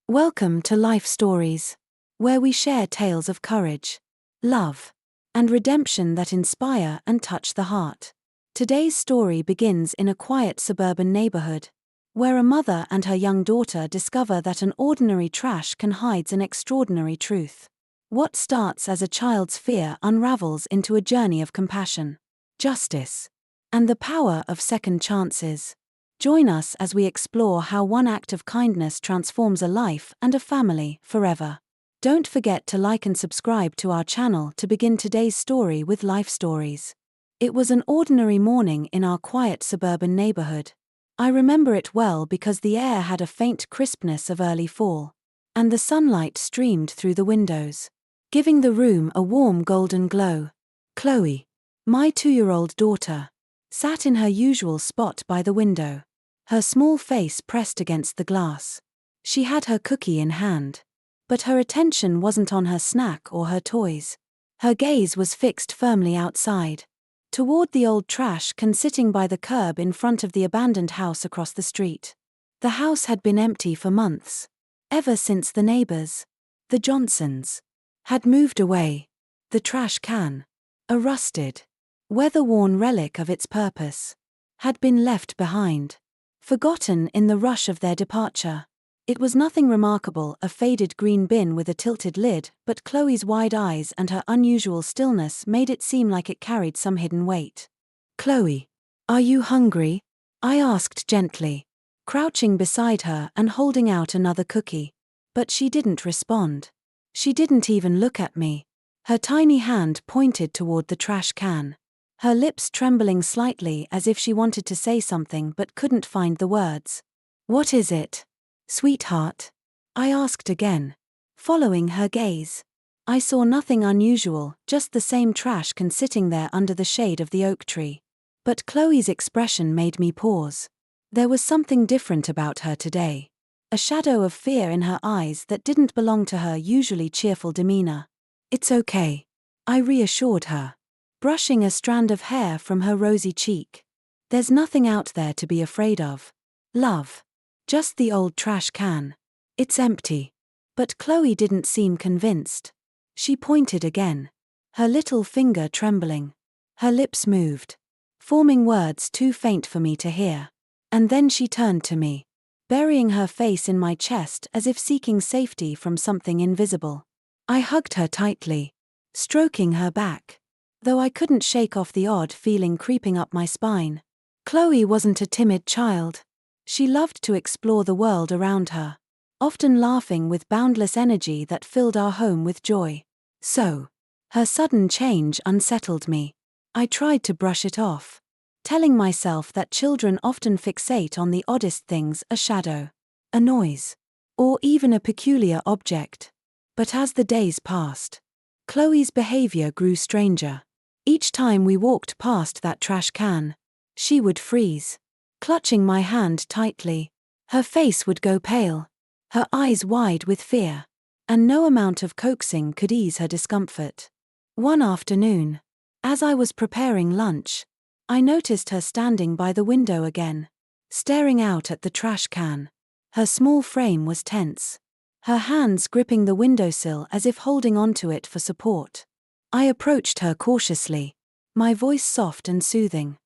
Welcome to Life Stories, where we share tales of courage, love, and redemption that inspire and touch the heart. Today's story begins in a quiet suburban neighborhood, where a mother and her young daughter discover that an ordinary trash can hide an extraordinary truth. What starts as a child's fear unravels into a journey of compassion, justice, and the power of second chances. Join us as we explore how one act of kindness transforms a life and a family forever. Don't forget to like and subscribe to our channel to begin today's story with Life Stories. It was an ordinary morning in our quiet suburban neighborhood. I remember it well because the air had a faint crispness of early fall, and the sunlight streamed through the windows, giving the room a warm golden glow. Chloe, my 2-year-old daughter, sat in her usual spot by the window, her small face pressed against the glass. She had her cookie in hand, but her attention wasn't on her snack or her toys. Her gaze was fixed firmly outside, toward the old trash can sitting by the curb in front of the abandoned house across the street. The house had been empty for months, ever since the neighbors, the Johnsons, had moved away. The trash can, a rusted, weather-worn relic of its purpose, had been left behind, forgotten in the rush of their departure. It was nothing remarkable, a faded green bin with a tilted lid, but Chloe's wide eyes and her unusual stillness made it seem like it carried some hidden weight. "Chloe, are you hungry?" I asked gently, crouching beside her and holding out another cookie. But she didn't respond. She didn't even look at me. Her tiny hand pointed toward the trash can, her lips trembling slightly as if she wanted to say something but couldn't find the words. "What is it, sweetheart?" I asked again, following her gaze. I saw nothing unusual, just the same trash can sitting there under the shade of the oak tree. But Chloe's expression made me pause. There was something different about her today, a shadow of fear in her eyes that didn't belong to her usually cheerful demeanor. "It's okay," I reassured her, brushing a strand of hair from her rosy cheek. "There's nothing out there to be afraid of, love. Just the old trash can. It's empty." But Chloe didn't seem convinced. She pointed again, her little finger trembling. Her lips moved, forming words too faint for me to hear. And then she turned to me, burying her face in my chest as if seeking safety from something invisible. I hugged her tightly, stroking her back, though I couldn't shake off the odd feeling creeping up my spine. Chloe wasn't a timid child. She loved to explore the world around her, often laughing with boundless energy that filled our home with joy. So, her sudden change unsettled me. I tried to brush it off, telling myself that children often fixate on the oddest things, a shadow, a noise, or even a peculiar object. But as the days passed, Chloe's behavior grew stranger. Each time we walked past that trash can, she would freeze, clutching my hand tightly. Her face would go pale, her eyes wide with fear, and no amount of coaxing could ease her discomfort. One afternoon, as I was preparing lunch, I noticed her standing by the window again, staring out at the trash can. Her small frame was tense, her hands gripping the windowsill as if holding onto it for support. I approached her cautiously, my voice soft and soothing.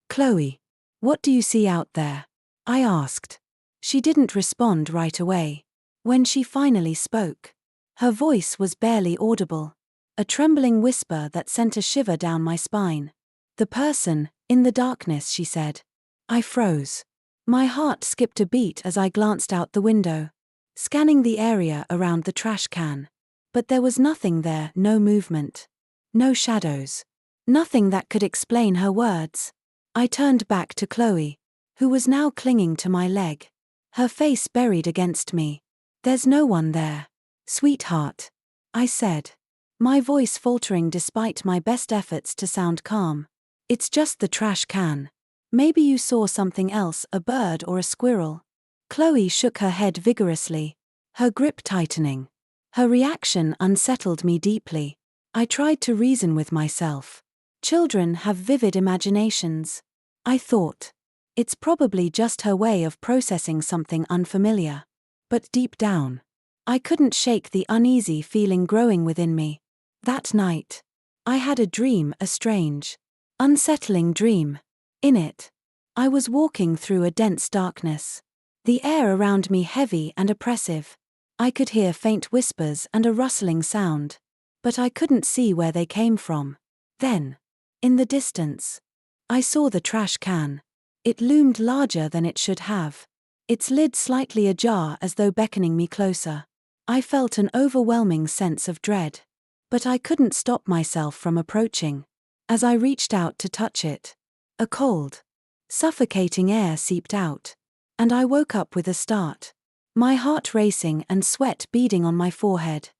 "Chloe, what do you see out there?" I asked. She didn't respond right away. When she finally spoke, her voice was barely audible, a trembling whisper that sent a shiver down my spine. "The person, in the darkness," she said. I froze. My heart skipped a beat as I glanced out the window, scanning the area around the trash can. But there was nothing there, no movement, no shadows, nothing that could explain her words. I turned back to Chloe, who was now clinging to my leg, her face buried against me. "There's no one there, sweetheart," I said, my voice faltering despite my best efforts to sound calm. "It's just the trash can. Maybe you saw something else, a bird or a squirrel." Chloe shook her head vigorously, her grip tightening. Her reaction unsettled me deeply. I tried to reason with myself. Children have vivid imaginations, I thought. It's probably just her way of processing something unfamiliar. But deep down, I couldn't shake the uneasy feeling growing within me. That night, I had a dream, a strange, unsettling dream. In it, I was walking through a dense darkness. The air around me heavy and oppressive. I could hear faint whispers and a rustling sound, but I couldn't see where they came from. Then, in the distance, I saw the trash can. It loomed larger than it should have, its lid slightly ajar as though beckoning me closer. I felt an overwhelming sense of dread, but I couldn't stop myself from approaching. As I reached out to touch it, a cold, suffocating air seeped out, and I woke up with a start, my heart racing and sweat beading on my forehead.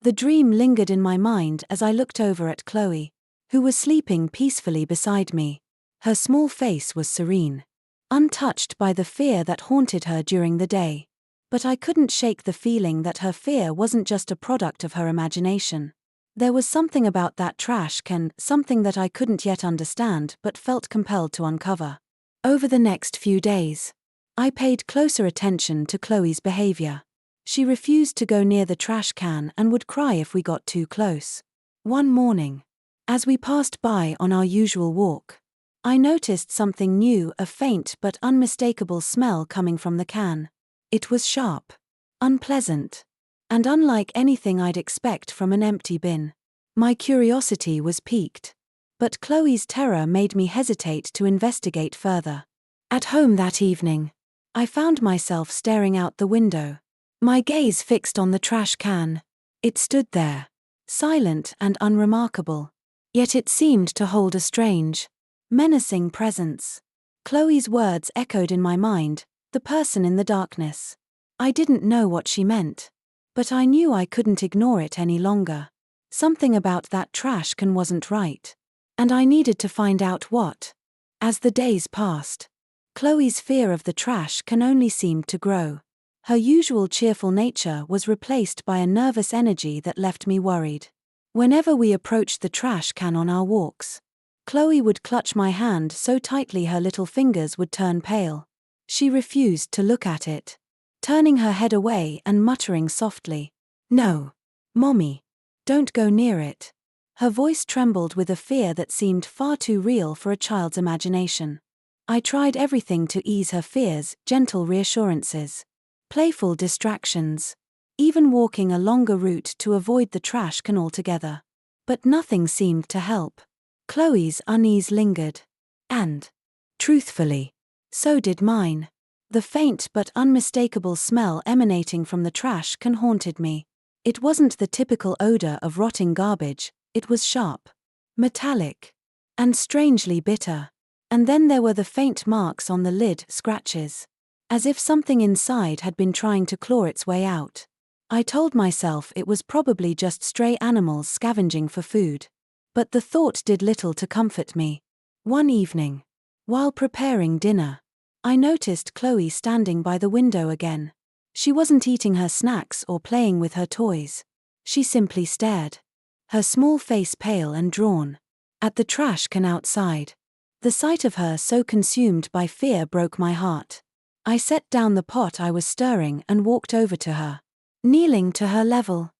The dream lingered in my mind as I looked over at Chloe, who was sleeping peacefully beside me. Her small face was serene, untouched by the fear that haunted her during the day. But I couldn't shake the feeling that her fear wasn't just a product of her imagination. There was something about that trash can, something that I couldn't yet understand but felt compelled to uncover. Over the next few days, I paid closer attention to Chloe's behavior. She refused to go near the trash can and would cry if we got too close. One morning, as we passed by on our usual walk, I noticed something new, a faint but unmistakable smell coming from the can. It was sharp, unpleasant, and unlike anything I'd expect from an empty bin. My curiosity was piqued, but Chloe's terror made me hesitate to investigate further. At home that evening, I found myself staring out the window, my gaze fixed on the trash can. It stood there, silent and unremarkable, yet it seemed to hold a strange, menacing presence. Chloe's words echoed in my mind, the person in the darkness. I didn't know what she meant, but I knew I couldn't ignore it any longer. Something about that trash can wasn't right, and I needed to find out what. As the days passed, Chloe's fear of the trash can only seemed to grow. Her usual cheerful nature was replaced by a nervous energy that left me worried. Whenever we approached the trash can on our walks, Chloe would clutch my hand so tightly her little fingers would turn pale. She refused to look at it, turning her head away and muttering softly, "No, Mommy, don't go near it." Her voice trembled with a fear that seemed far too real for a child's imagination. I tried everything to ease her fears, gentle reassurances, playful distractions, even walking a longer route to avoid the trash can altogether. But nothing seemed to help. Chloe's unease lingered. And, truthfully, so did mine. The faint but unmistakable smell emanating from the trash can haunted me. It wasn't the typical odor of rotting garbage, it was sharp, metallic, and strangely bitter. And then there were the faint marks on the lid, scratches, as if something inside had been trying to claw its way out. I told myself it was probably just stray animals scavenging for food. But the thought did little to comfort me. One evening, while preparing dinner, I noticed Chloe standing by the window again. She wasn't eating her snacks or playing with her toys. She simply stared, her small face pale and drawn, at the trash can outside. The sight of her so consumed by fear broke my heart. I set down the pot I was stirring and walked over to her, kneeling to her level.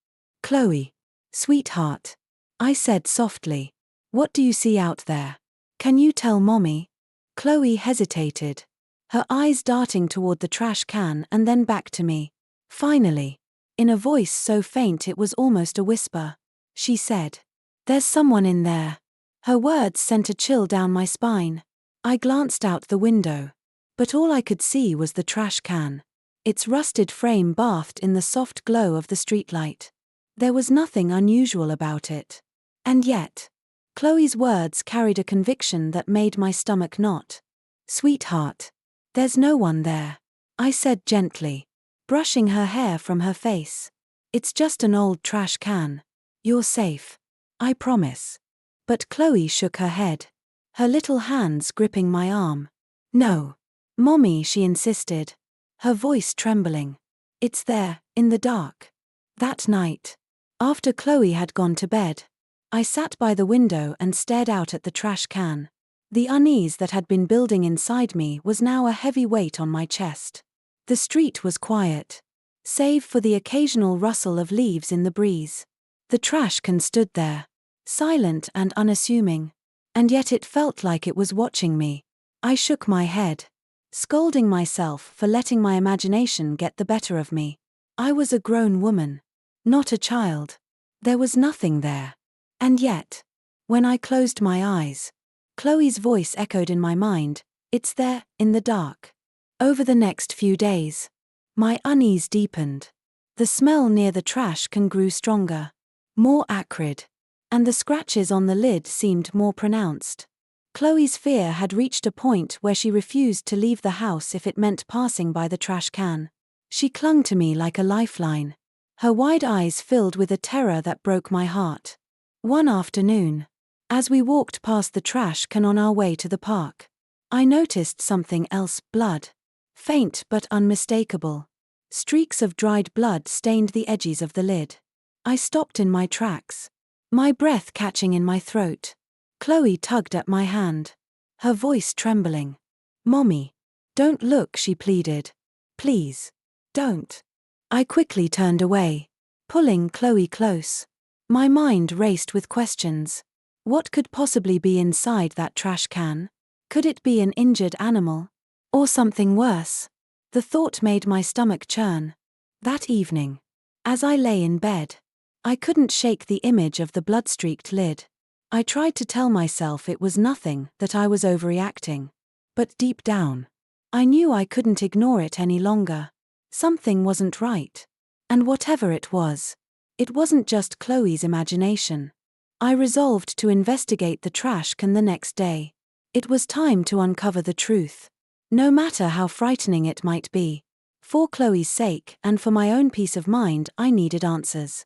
"Chloe, sweetheart," I said softly, "what do you see out there? Can you tell Mommy?" Chloe hesitated, her eyes darting toward the trash can and then back to me. Finally, in a voice so faint it was almost a whisper, she said, "There's someone in there." Her words sent a chill down my spine. I glanced out the window, but all I could see was the trash can, its rusted frame bathed in the soft glow of the streetlight. There was nothing unusual about it. And yet, Chloe's words carried a conviction that made my stomach knot. "Sweetheart, there's no one there," I said gently, brushing her hair from her face. "It's just an old trash can. You're safe. I promise." But Chloe shook her head, her little hands gripping my arm. "No, Mommy," she insisted, her voice trembling. "It's there, in the dark." That night, after Chloe had gone to bed, I sat by the window and stared out at the trash can. The unease that had been building inside me was now a heavy weight on my chest. The street was quiet, save for the occasional rustle of leaves in the breeze. The trash can stood there, silent and unassuming, and yet it felt like it was watching me. I shook my head, scolding myself for letting my imagination get the better of me. I was a grown woman, not a child. There was nothing there. And yet, when I closed my eyes, Chloe's voice echoed in my mind, "It's there, in the dark." Over the next few days, my unease deepened. The smell near the trash can grew stronger, more acrid, and the scratches on the lid seemed more pronounced. Chloe's fear had reached a point where she refused to leave the house if it meant passing by the trash can. She clung to me like a lifeline, her wide eyes filled with a terror that broke my heart. One afternoon, as we walked past the trash can on our way to the park, I noticed something else: blood. Faint but unmistakable. Streaks of dried blood stained the edges of the lid. I stopped in my tracks, my breath catching in my throat. Chloe tugged at my hand, her voice trembling. "Mommy, don't look," she pleaded. "Please, don't." I quickly turned away, pulling Chloe close. My mind raced with questions. What could possibly be inside that trash can? Could it be an injured animal? Or something worse? The thought made my stomach churn. That evening, as I lay in bed, I couldn't shake the image of the blood-streaked lid. I tried to tell myself it was nothing, that I was overreacting. But deep down, I knew I couldn't ignore it any longer. Something wasn't right. And whatever it wasn't just Chloe's imagination. I resolved to investigate the trash can the next day. It was time to uncover the truth, no matter how frightening it might be. For Chloe's sake and for my own peace of mind, I needed answers.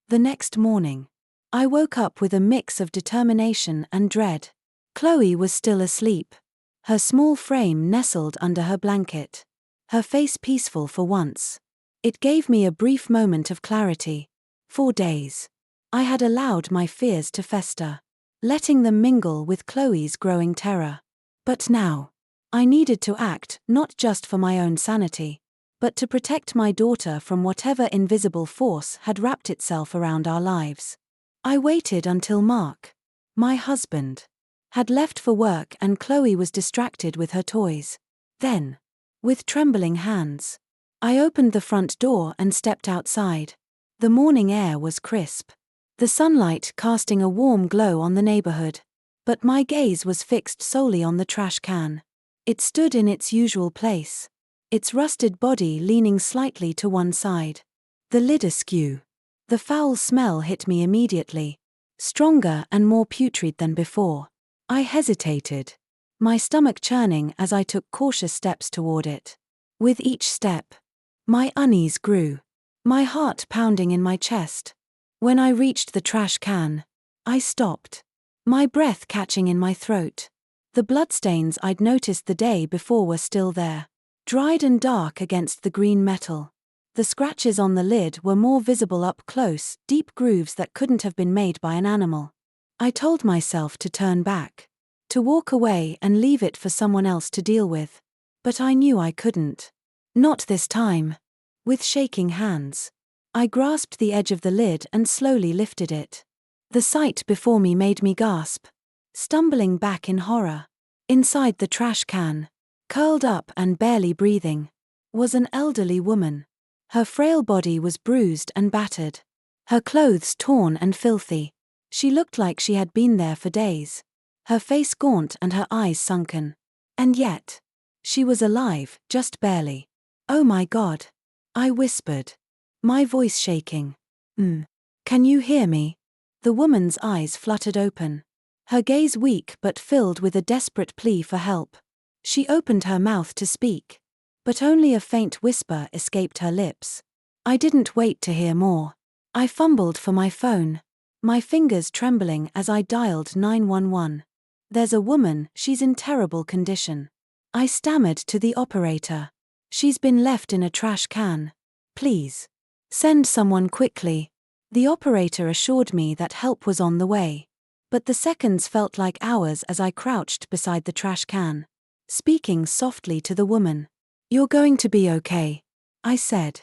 The next morning, I woke up with a mix of determination and dread. Chloe was still asleep, her small frame nestled under her blanket, her face peaceful for once. It gave me a brief moment of clarity. For days, I had allowed my fears to fester, letting them mingle with Chloe's growing terror. But now, I needed to act, not just for my own sanity, but to protect my daughter from whatever invisible force had wrapped itself around our lives. I waited until Mark, my husband, had left for work and Chloe was distracted with her toys. Then, with trembling hands, I opened the front door and stepped outside. The morning air was crisp, the sunlight casting a warm glow on the neighborhood. But my gaze was fixed solely on the trash can. It stood in its usual place, its rusted body leaning slightly to one side, the lid askew. The foul smell hit me immediately, stronger and more putrid than before. I hesitated, my stomach churning as I took cautious steps toward it. With each step, my unease grew, my heart pounding in my chest. When I reached the trash can, I stopped, my breath catching in my throat. The bloodstains I'd noticed the day before were still there, dried and dark against the green metal. The scratches on the lid were more visible up close, deep grooves that couldn't have been made by an animal. I told myself to turn back, to walk away and leave it for someone else to deal with. But I knew I couldn't. Not this time. With shaking hands, I grasped the edge of the lid and slowly lifted it. The sight before me made me gasp, stumbling back in horror. Inside the trash can, curled up and barely breathing, was an elderly woman. Her frail body was bruised and battered, her clothes torn and filthy. She looked like she had been there for days, her face gaunt and her eyes sunken. And yet, she was alive, just barely. "Oh my God," I whispered, my voice shaking. Can you hear me?" The woman's eyes fluttered open, her gaze weak but filled with a desperate plea for help. She opened her mouth to speak, but only a faint whisper escaped her lips. I didn't wait to hear more. I fumbled for my phone, my fingers trembling as I dialed 911. "There's a woman, she's in terrible condition," I stammered to the operator. "She's been left in a trash can. Please, send someone quickly." The operator assured me that help was on the way. But the seconds felt like hours as I crouched beside the trash can, speaking softly to the woman. "You're going to be okay," I said.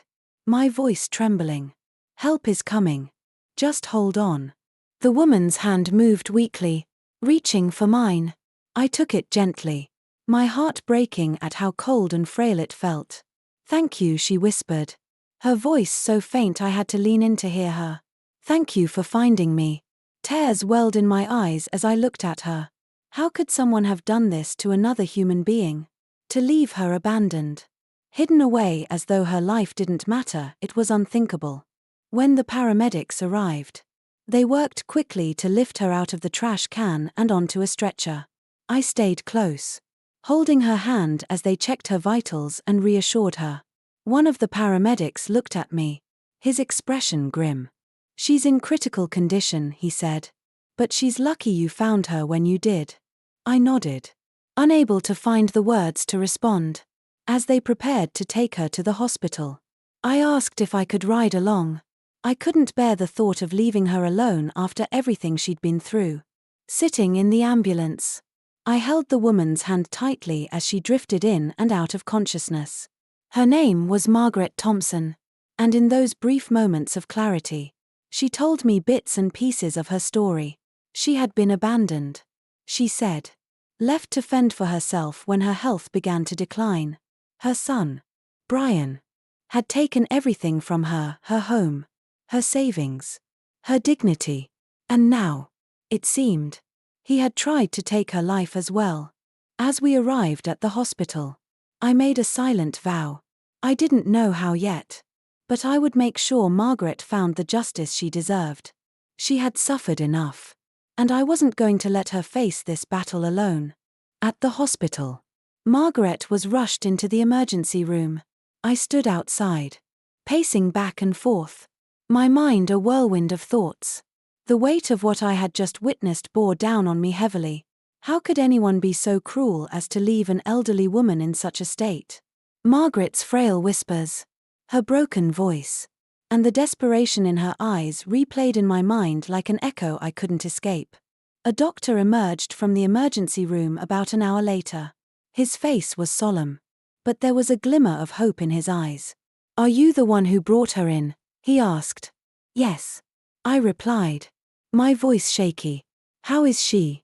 my voice trembling. Help is coming. Just hold on. The woman's hand moved weakly, reaching for mine. I took it gently, my heart breaking at how cold and frail it felt. Thank you, she whispered, her voice so faint I had to lean in to hear her. Thank you for finding me. Tears welled in my eyes as I looked at her. How could someone have done this to another human being? To leave her abandoned, hidden away as though her life didn't matter, it was unthinkable. When the paramedics arrived, they worked quickly to lift her out of the trash can and onto a stretcher. I stayed close, holding her hand as they checked her vitals and reassured her. One of the paramedics looked at me, his expression grim. She's in critical condition, he said. But she's lucky you found her when you did. I nodded, unable to find the words to respond. As they prepared to take her to the hospital, I asked if I could ride along. I couldn't bear the thought of leaving her alone after everything she'd been through. Sitting in the ambulance, I held the woman's hand tightly as she drifted in and out of consciousness. Her name was Margaret Thompson, and in those brief moments of clarity, she told me bits and pieces of her story. She had been abandoned, she said, left to fend for herself when her health began to decline. Her son, Brian, had taken everything from her, her home, her savings, her dignity, and now, it seemed, he had tried to take her life as well. As we arrived at the hospital, I made a silent vow. I didn't know how yet, but I would make sure Margaret found the justice she deserved. She had suffered enough, and I wasn't going to let her face this battle alone. At the hospital, Margaret was rushed into the emergency room. I stood outside, pacing back and forth, my mind a whirlwind of thoughts. The weight of what I had just witnessed bore down on me heavily. How could anyone be so cruel as to leave an elderly woman in such a state? Margaret's frail whispers, her broken voice, and the desperation in her eyes replayed in my mind like an echo I couldn't escape. A doctor emerged from the emergency room about an hour later. His face was solemn, but there was a glimmer of hope in his eyes. "Are you the one who brought her in?" he asked. "Yes," I replied, my voice shaky. "How is she?"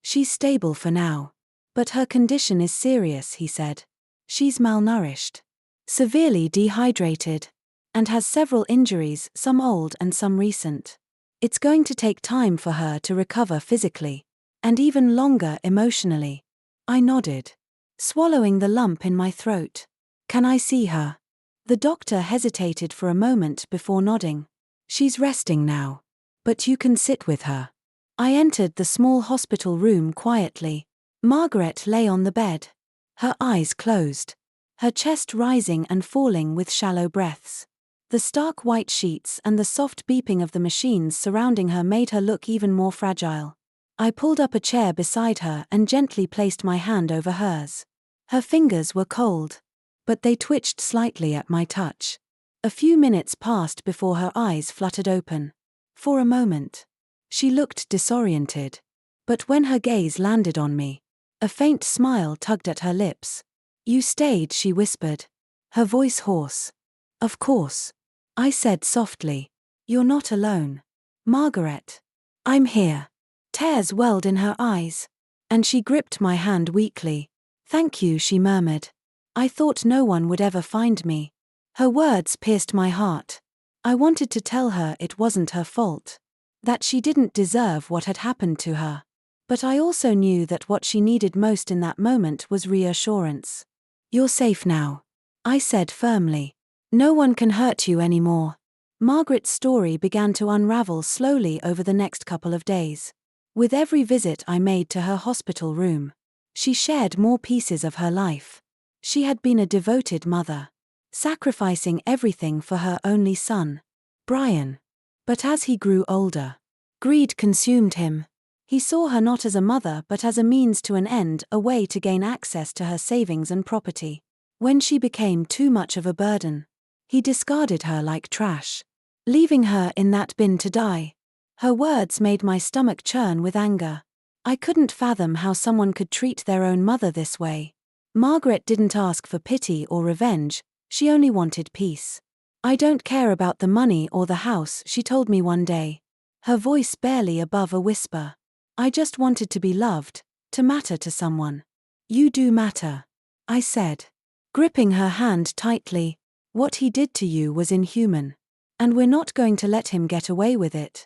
"She's stable for now, but her condition is serious," he said. "She's malnourished, severely dehydrated, and has several injuries, some old and some recent. It's going to take time for her to recover physically, and even longer emotionally." I nodded, swallowing the lump in my throat. "Can I see her?" The doctor hesitated for a moment before nodding. "She's resting now, but you can sit with her." I entered the small hospital room quietly. Margaret lay on the bed, her eyes closed, her chest rising and falling with shallow breaths. The stark white sheets and the soft beeping of the machines surrounding her made her look even more fragile. I pulled up a chair beside her and gently placed my hand over hers. Her fingers were cold, but they twitched slightly at my touch. A few minutes passed before her eyes fluttered open. For a moment, she looked disoriented, but when her gaze landed on me, a faint smile tugged at her lips. "You stayed," she whispered, her voice hoarse. "Of course," I said softly. "You're not alone, Margaret. I'm here." Tears welled in her eyes, and she gripped my hand weakly. "Thank you," she murmured. "I thought no one would ever find me." Her words pierced my heart. I wanted to tell her it wasn't her fault, that she didn't deserve what had happened to her. But I also knew that what she needed most in that moment was reassurance. "You're safe now," I said firmly. "No one can hurt you anymore." Margaret's story began to unravel slowly over the next couple of days. With every visit I made to her hospital room, she shared more pieces of her life. She had been a devoted mother, sacrificing everything for her only son, Brian. But as he grew older, greed consumed him. He saw her not as a mother but as a means to an end, a way to gain access to her savings and property. When she became too much of a burden, he discarded her like trash, leaving her in that bin to die. Her words made my stomach churn with anger. I couldn't fathom how someone could treat their own mother this way. Margaret didn't ask for pity or revenge, she only wanted peace. I don't care about the money or the house, she told me one day, her voice barely above a whisper. I just wanted to be loved, to matter to someone. You do matter, I said, gripping her hand tightly. What he did to you was inhuman. And we're not going to let him get away with it.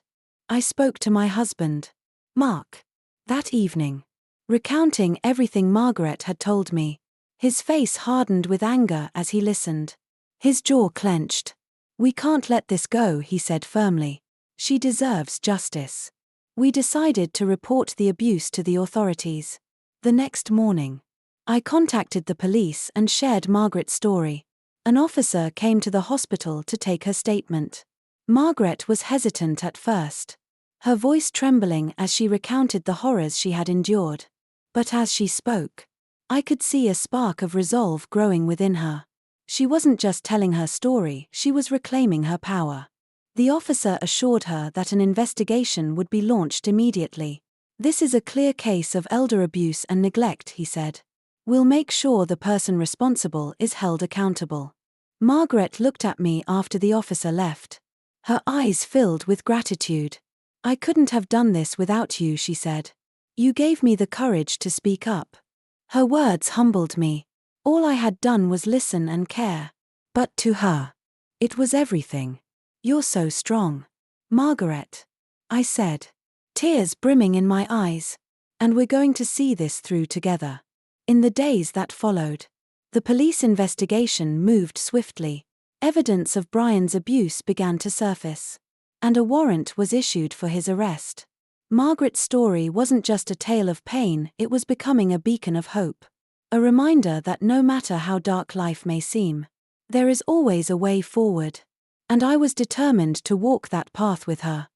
I spoke to my husband, Mark, that evening, recounting everything Margaret had told me. His face hardened with anger as he listened. His jaw clenched. We can't let this go, he said firmly. She deserves justice. We decided to report the abuse to the authorities. The next morning, I contacted the police and shared Margaret's story. An officer came to the hospital to take her statement. Margaret was hesitant at first, her voice trembling as she recounted the horrors she had endured. But as she spoke, I could see a spark of resolve growing within her. She wasn't just telling her story, she was reclaiming her power. The officer assured her that an investigation would be launched immediately. This is a clear case of elder abuse and neglect, he said. We'll make sure the person responsible is held accountable. Margaret looked at me after the officer left. Her eyes filled with gratitude. I couldn't have done this without you, she said. You gave me the courage to speak up. Her words humbled me. All I had done was listen and care. But to her, it was everything. You're so strong, Margaret, I said, tears brimming in my eyes. And we're going to see this through together. In the days that followed, the police investigation moved swiftly. Evidence of Brian's abuse began to surface, and a warrant was issued for his arrest. Margaret's story wasn't just a tale of pain, it was becoming a beacon of hope. A reminder that no matter how dark life may seem, there is always a way forward. And I was determined to walk that path with her.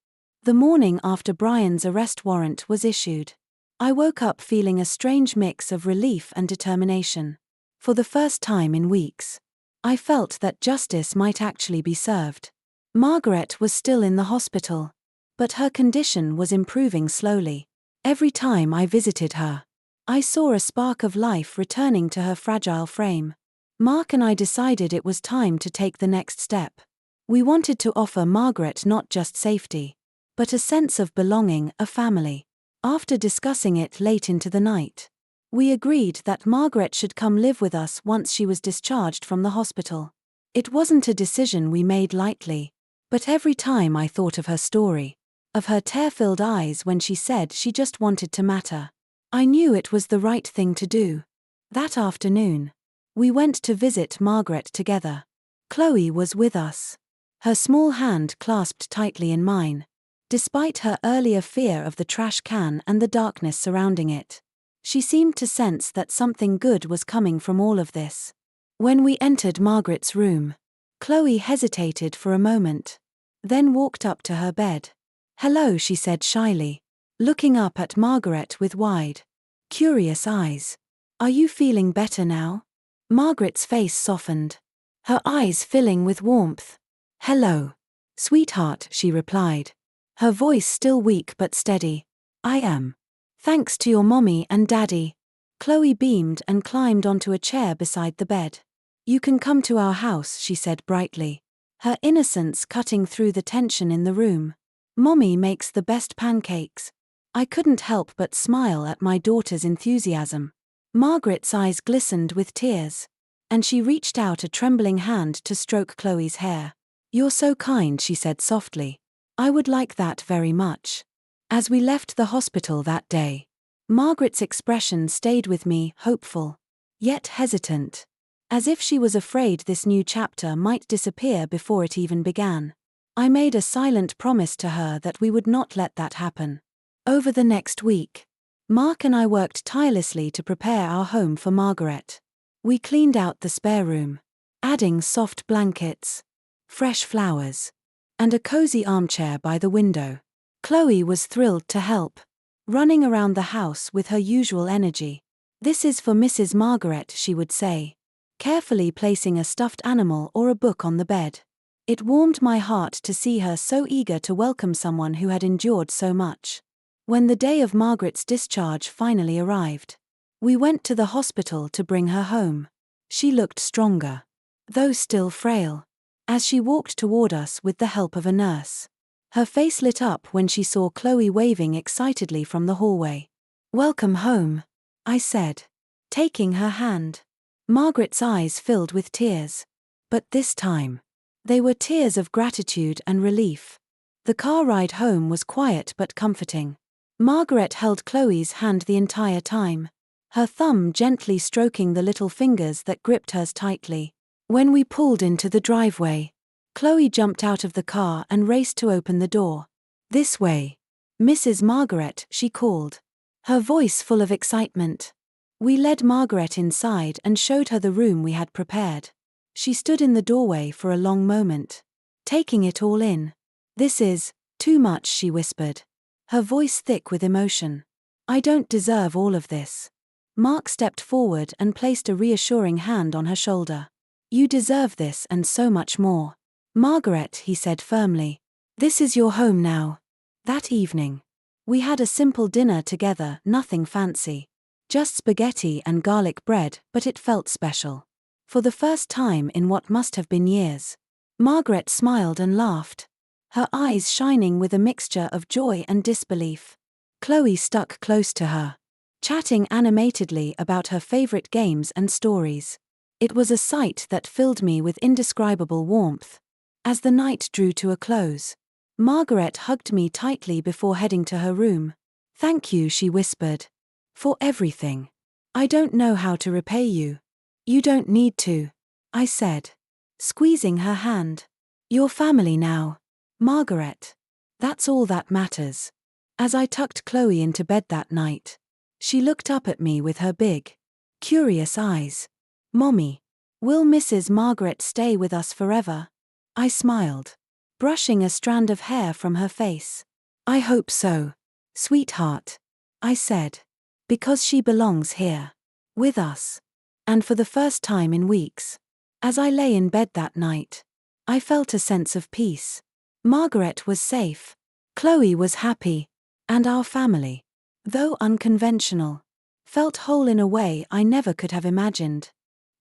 The morning after Brian's arrest warrant was issued, I woke up feeling a strange mix of relief and determination. For the first time in weeks, I felt that justice might actually be served. Margaret was still in the hospital, but her condition was improving slowly. Every time I visited her, I saw a spark of life returning to her fragile frame. Mark and I decided it was time to take the next step. We wanted to offer Margaret not just safety, but a sense of belonging, a family. After discussing it late into the night, we agreed that Margaret should come live with us once she was discharged from the hospital. It wasn't a decision we made lightly, but every time I thought of her story, of her tear-filled eyes when she said she just wanted to matter, I knew it was the right thing to do. That afternoon, we went to visit Margaret together. Chloe was with us, her small hand clasped tightly in mine. Despite her earlier fear of the trash can and the darkness surrounding it, she seemed to sense that something good was coming from all of this. When we entered Margaret's room, Chloe hesitated for a moment, then walked up to her bed. "Hello," she said shyly, looking up at Margaret with wide, curious eyes. "Are you feeling better now?" Margaret's face softened, her eyes filling with warmth. "Hello, sweetheart," she replied, her voice still weak but steady. "I am. Thanks to your mommy and daddy." Chloe beamed and climbed onto a chair beside the bed. "You can come to our house," she said brightly, her innocence cutting through the tension in the room. "Mommy makes the best pancakes." I couldn't help but smile at my daughter's enthusiasm. Margaret's eyes glistened with tears, and she reached out a trembling hand to stroke Chloe's hair. "You're so kind," she said softly. "I would like that very much." As we left the hospital that day, Margaret's expression stayed with me, hopeful, yet hesitant, as if she was afraid this new chapter might disappear before it even began. I made a silent promise to her that we would not let that happen. Over the next week, Mark and I worked tirelessly to prepare our home for Margaret. We cleaned out the spare room, adding soft blankets, fresh flowers, and a cozy armchair by the window. Chloe was thrilled to help, running around the house with her usual energy. "This is for Mrs. Margaret," she would say, carefully placing a stuffed animal or a book on the bed. It warmed my heart to see her so eager to welcome someone who had endured so much. When the day of Margaret's discharge finally arrived, we went to the hospital to bring her home. She looked stronger, though still frail. as she walked toward us with the help of a nurse. Her face lit up when she saw Chloe waving excitedly from the hallway. "Welcome home," I said, taking her hand. Margaret's eyes filled with tears. But this time, they were tears of gratitude and relief. The car ride home was quiet but comforting. Margaret held Chloe's hand the entire time, her thumb gently stroking the little fingers that gripped hers tightly. When we pulled into the driveway, Chloe jumped out of the car and raced to open the door. "This way, Mrs. Margaret," she called, her voice full of excitement. We led Margaret inside and showed her the room we had prepared. She stood in the doorway for a long moment, taking it all in. "This is too much," she whispered, her voice thick with emotion. "I don't deserve all of this." Mark stepped forward and placed a reassuring hand on her shoulder. "You deserve this and so much more, Margaret," he said firmly. "This is your home now." That evening, we had a simple dinner together, nothing fancy. Just spaghetti and garlic bread, but it felt special. For the first time in what must have been years, Margaret smiled and laughed, her eyes shining with a mixture of joy and disbelief. Chloe stuck close to her, chatting animatedly about her favorite games and stories. It was a sight that filled me with indescribable warmth. As the night drew to a close, Margaret hugged me tightly before heading to her room. "Thank you," she whispered, "for everything. I don't know how to repay you." "You don't need to," I said, squeezing her hand. "You're family now, Margaret. That's all that matters." As I tucked Chloe into bed that night, she looked up at me with her big, curious eyes. "Mommy, will Mrs. Margaret stay with us forever?" I smiled, brushing a strand of hair from her face. "I hope so, sweetheart," I said, "because she belongs here, with us." And for the first time in weeks, as I lay in bed that night, I felt a sense of peace. Margaret was safe, Chloe was happy, and our family, though unconventional, felt whole in a way I never could have imagined.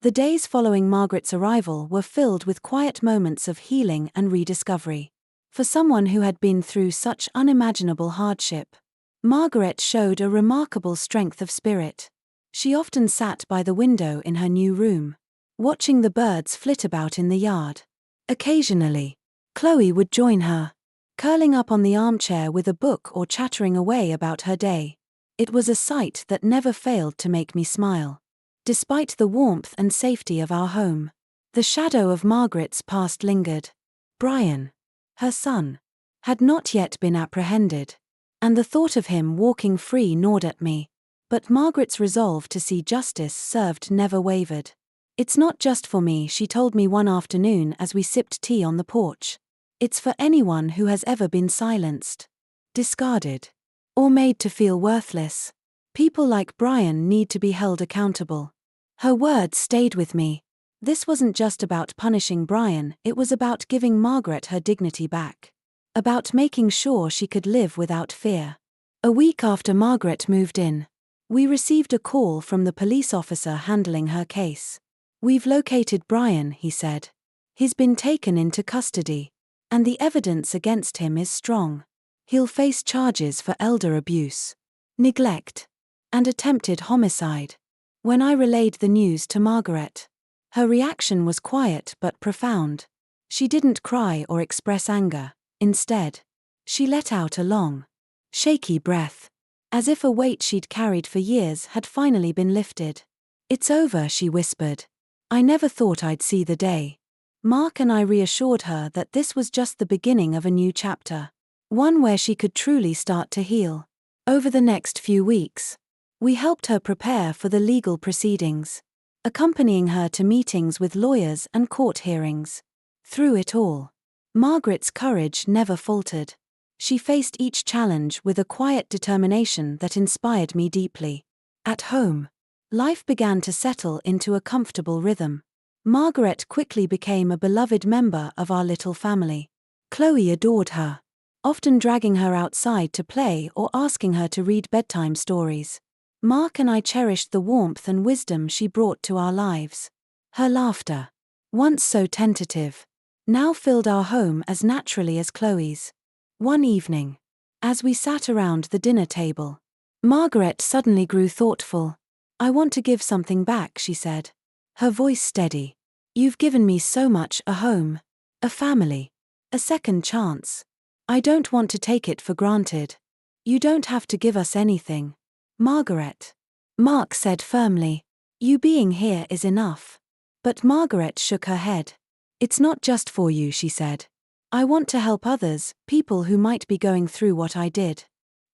The days following Margaret's arrival were filled with quiet moments of healing and rediscovery. For someone who had been through such unimaginable hardship, Margaret showed a remarkable strength of spirit. She often sat by the window in her new room, watching the birds flit about in the yard. Occasionally, Chloe would join her, curling up on the armchair with a book or chattering away about her day. It was a sight that never failed to make me smile. Despite the warmth and safety of our home, the shadow of Margaret's past lingered. Brian, her son, had not yet been apprehended, and the thought of him walking free gnawed at me. But Margaret's resolve to see justice served never wavered. "It's not just for me," she told me one afternoon as we sipped tea on the porch. "It's for anyone who has ever been silenced, discarded, or made to feel worthless. People like Brian need to be held accountable." Her words stayed with me. This wasn't just about punishing Brian, it was about giving Margaret her dignity back. About making sure she could live without fear. A week after Margaret moved in, we received a call from the police officer handling her case. "We've located Brian," he said. "He's been taken into custody, and the evidence against him is strong. He'll face charges for elder abuse, neglect, and attempted homicide." When I relayed the news to Margaret, her reaction was quiet but profound. She didn't cry or express anger. Instead, she let out a long, shaky breath, as if a weight she'd carried for years had finally been lifted. "It's over," she whispered. "I never thought I'd see the day." Mark and I reassured her that this was just the beginning of a new chapter, one where she could truly start to heal. Over the next few weeks, we helped her prepare for the legal proceedings, accompanying her to meetings with lawyers and court hearings. Through it all, Margaret's courage never faltered. She faced each challenge with a quiet determination that inspired me deeply. At home, life began to settle into a comfortable rhythm. Margaret quickly became a beloved member of our little family. Chloe adored her, often dragging her outside to play or asking her to read bedtime stories. Mark and I cherished the warmth and wisdom she brought to our lives. Her laughter, once so tentative, now filled our home as naturally as Chloe's. One evening, as we sat around the dinner table, Margaret suddenly grew thoughtful. "I want to give something back," she said, her voice steady. "You've given me so much: a home, a family, a second chance. I don't want to take it for granted. You don't have to give us anything, Margaret," Mark said firmly. "You being here is enough." But Margaret shook her head. "It's not just for you," she said. "I want to help others, people who might be going through what I did."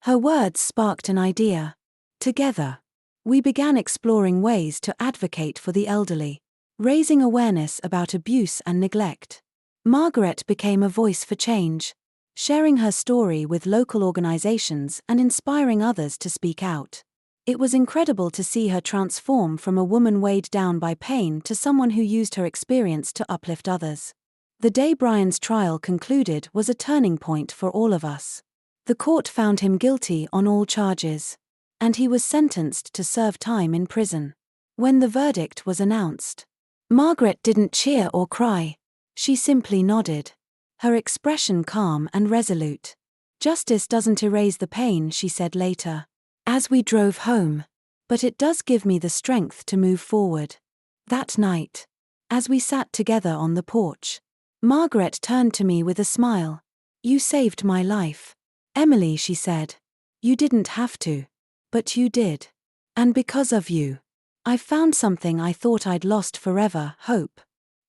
Her words sparked an idea. Together, we began exploring ways to advocate for the elderly, raising awareness about abuse and neglect. Margaret became a voice for change, sharing her story with local organizations and inspiring others to speak out. It was incredible to see her transform from a woman weighed down by pain to someone who used her experience to uplift others. The day Brian's trial concluded was a turning point for all of us. The court found him guilty on all charges, and he was sentenced to serve time in prison. When the verdict was announced, Margaret didn't cheer or cry. She simply nodded, her expression calm and resolute. "Justice doesn't erase the pain," she said later, as we drove home, "but it does give me the strength to move forward." That night, as we sat together on the porch, Margaret turned to me with a smile. "You saved my life, Emily," she said. "You didn't have to, but you did. And because of you, I found something I thought I'd lost forever: hope."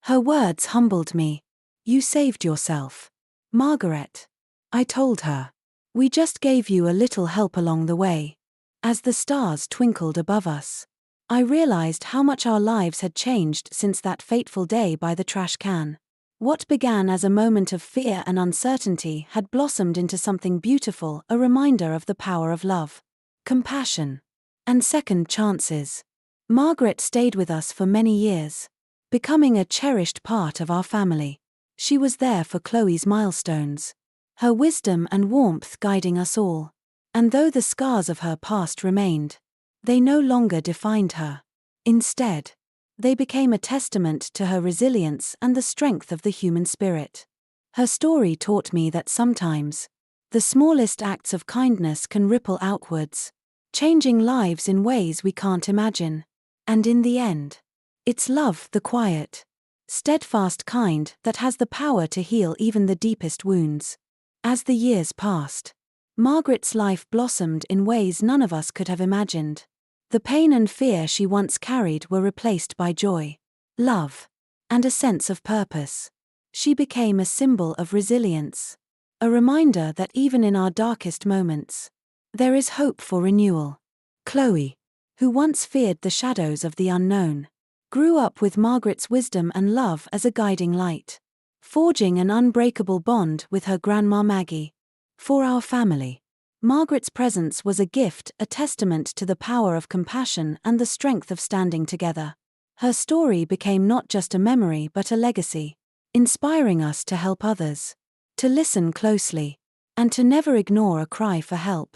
Her words humbled me. "You saved yourself, Margaret," I told her. "We just gave you a little help along the way." As the stars twinkled above us, I realized how much our lives had changed since that fateful day by the trash can. What began as a moment of fear and uncertainty had blossomed into something beautiful, a reminder of the power of love, compassion, and second chances. Margaret stayed with us for many years, becoming a cherished part of our family. She was there for Chloe's milestones, her wisdom and warmth guiding us all. And though the scars of her past remained, they no longer defined her. Instead, they became a testament to her resilience and the strength of the human spirit. Her story taught me that sometimes, the smallest acts of kindness can ripple outwards, changing lives in ways we can't imagine. And in the end, it's love, the quiet, steadfast kind, that has the power to heal even the deepest wounds. As the years passed, Margaret's life blossomed in ways none of us could have imagined. The pain and fear she once carried were replaced by joy, love, and a sense of purpose. She became a symbol of resilience, a reminder that even in our darkest moments, there is hope for renewal. Chloe, who once feared the shadows of the unknown, grew up with Margaret's wisdom and love as a guiding light, forging an unbreakable bond with her grandma Maggie. For our family, Margaret's presence was a gift, a testament to the power of compassion and the strength of standing together. Her story became not just a memory but a legacy, inspiring us to help others, to listen closely, and to never ignore a cry for help.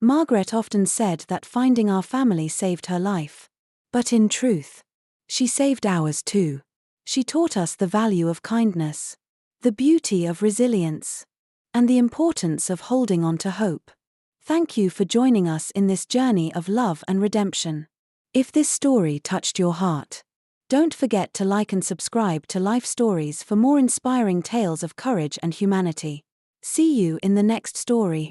Margaret often said that finding our family saved her life. But in truth, she saved ours too. She taught us the value of kindness, the beauty of resilience, and the importance of holding on to hope. Thank you for joining us in this journey of love and redemption. If this story touched your heart, don't forget to like and subscribe to Life Stories for more inspiring tales of courage and humanity. See you in the next story.